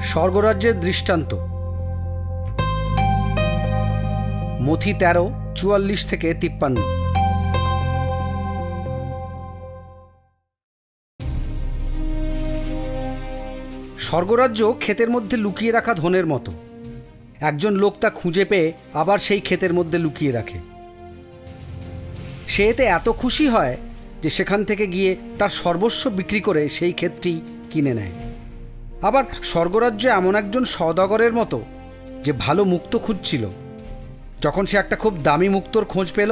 স্বর্গরাজ্যের দৃষ্টান্ত। মথি 13:44-53। স্বর্গরাজ্য ক্ষেতের মধ্যে লুকিয়ে রাখা ধনের মতো। একজন লোক তা খুঁজে পেয়ে আবার সেই ক্ষেতের মধ্যে লুকিয়ে রাখে। সে এতে এত খুশি হয় যে সেখান থেকে গিয়ে তার সর্বস্ব বিক্রি করে সেই ক্ষেতটি কিনে নেয়। আবার স্বর্গরাজ্য এমন একজন সওদাগরের মতো যে ভালো মুক্তো খুঁজছিল। যখন সে একটা খুব দামি মুক্তোর খোঁজ পেল,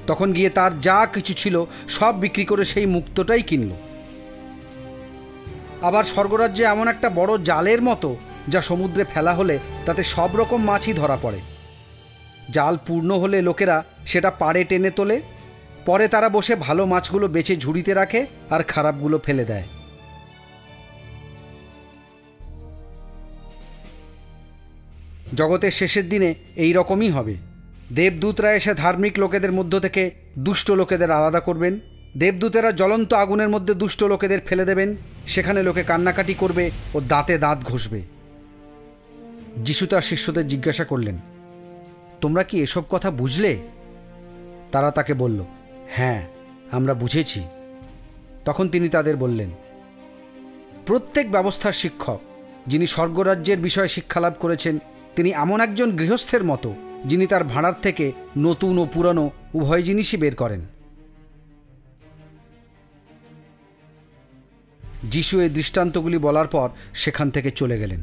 তখন গিয়ে তার যা কিছু ছিল সব বিক্রি করে সেই মুক্তোটাই কিনল। আবার স্বর্গরাজ্যে এমন একটা বড় জালের মতো, যা সমুদ্রে ফেলা হলে তাতে সব রকম মাছই ধরা পড়ে। জাল পূর্ণ হলে লোকেরা সেটা পাড়ে টেনে তোলে, পরে তারা বসে ভালো মাছগুলো বেছে ঝুড়িতে রাখে আর খারাপগুলো ফেলে দেয়। জগতের শেষের দিনে এই রকমই হবে। দেবদূতরা এসে ধার্মিক লোকেদের মধ্য থেকে দুষ্ট লোকেদের আলাদা করবেন। দেবদূতেরা জ্বলন্ত আগুনের মধ্যে দুষ্ট লোকেদের ফেলে দেবেন। সেখানে লোকে কান্নাকাটি করবে ও দাঁতে দাঁত ঘষবে। যিশু তার শিষ্যদের জিজ্ঞাসা করলেন, তোমরা কি এসব কথা বুঝলে? তারা তাকে বলল, হ্যাঁ, আমরা বুঝেছি। তখন তিনি তাদের বললেন, প্রত্যেক ব্যবস্থার শিক্ষক যিনি স্বর্গরাজ্যের বিষয়ে শিক্ষালাভ করেছেন, তিনি এমন একজন গৃহস্থের মতো যিনি তার ভাঁড়ার থেকে নতুন ও পুরানো উভয় জিনিসই বের করেন। যিশু এই দৃষ্টান্তগুলি বলার পর সেখান থেকে চলে গেলেন।